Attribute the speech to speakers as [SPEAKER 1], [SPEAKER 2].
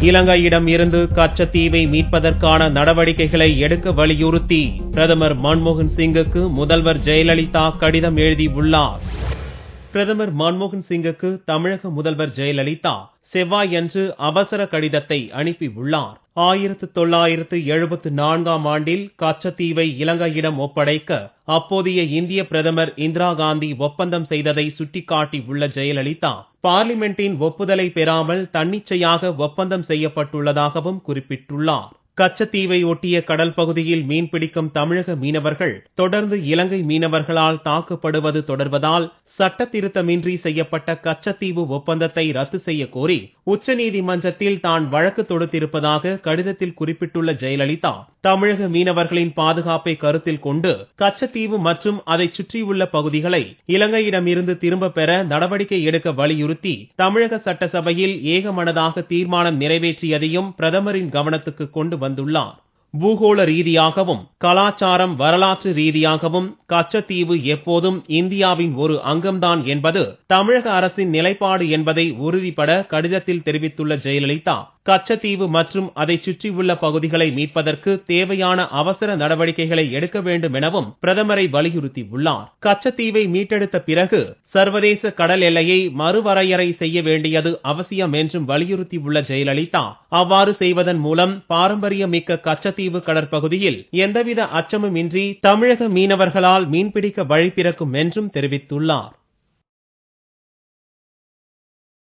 [SPEAKER 1] இலங்கையிடம் இருந்து கச்சத்தீவை மீட்பதற்கான நடவடிக்கைகளை எடுக்க வலியுறுத்தி பிரதமர் மன்மோகன் சிங்குக்கு முதல்வர் ஜெயலலிதா கடிதம் எழுதியுள்ளார். பிரதமர் மன்மோகன் சிங்குக்கு தமிழக முதல்வர் ஜெயலலிதா செவ்வாயன்று அவசர கடிதத்தை அனுப்பியுள்ளார். 1974ஆம் ஆண்டில் கச்சத்தீவை இலங்கையிடம் ஒப்படைக்க அப்போதைய இந்திய பிரதமர் இந்திரா காந்தி ஒப்பந்தம் செய்ததை சுட்டிக்காட்டியுள்ள ஜெயலலிதா, பார்லிமெண்டின் ஒப்புதலை பெறாமல் தன்னிச்சையாக ஒப்பந்தம் செய்யப்பட்டுள்ளதாகவும் குறிப்பிட்டுள்ளார். கச்சத்தீவை ஒட்டிய கடல் பகுதியில் மீன்பிடிக்கும் தமிழக மீனவர்கள் தொடர்ந்து இலங்கை மீனவர்களால் தாக்கப்படுவது தொடர்வதால் சட்ட திருத்தமின்றி செய்யப்பட்ட கச்சத்தீவு ஒப்பந்தத்தை ரத்து செய்ய கோரி உச்சநீதிமன்றத்தில் தான் வழக்கு தொடுத்திருப்பதாக கடிதத்தில் குறிப்பிட்டுள்ள ஜெயலலிதா, தமிழக மீனவர்களின் பாதுகாப்பை கருத்தில் கொண்டு கச்சத்தீவு மற்றும் அதை சுற்றியுள்ள பகுதிகளை இலங்கையிடமிருந்து திரும்ப பெற நடவடிக்கை எடுக்க வலியுறுத்தி தமிழக சட்டசபையில் ஏகமனதாக தீர்மானம் நிறைவேற்றியதையும் பிரதமரின் கவனத்துக்கு கொண்டு வந்துள்ளார். பூகோள ரீதியாகவும் கலாச்சாரம் வரலாற்று ரீதியாகவும் கச்சத்தீவு எப்போதும் இந்தியாவின் ஒரு அங்கம்தான் என்பது தமிழக அரசின் நிலைப்பாடு என்பதை உறுதிபட கடிதத்தில் தெரிவித்துள்ள ஜெயலலிதா, கச்சத்தீவு மற்றும் அதை சுற்றியுள்ள பகுதிகளை மீட்பதற்கு தேவையான அவசர நடவடிக்கைகளை எடுக்க வேண்டும் எனவும் பிரதமரை வலியுறுத்தியுள்ளார். கச்சத்தீவை மீட்டெடுத்த பிறகு சர்வதேச கடல் எல்லையை மறுவரையறை செய்ய வேண்டியது அவசியம் என்றும் வலியுறுத்தியுள்ள ஜெயலலிதா, அவ்வாறு செய்வதன் மூலம் பாரம்பரியமிக்க கச்சத்தீவு கடற்பகுதியில் எந்தவித அச்சமும் இன்றி தமிழக மீனவர்களால் மீன்பிடிக்க வழி பிறக்கும் என்றும் தெரிவித்துள்ளார்.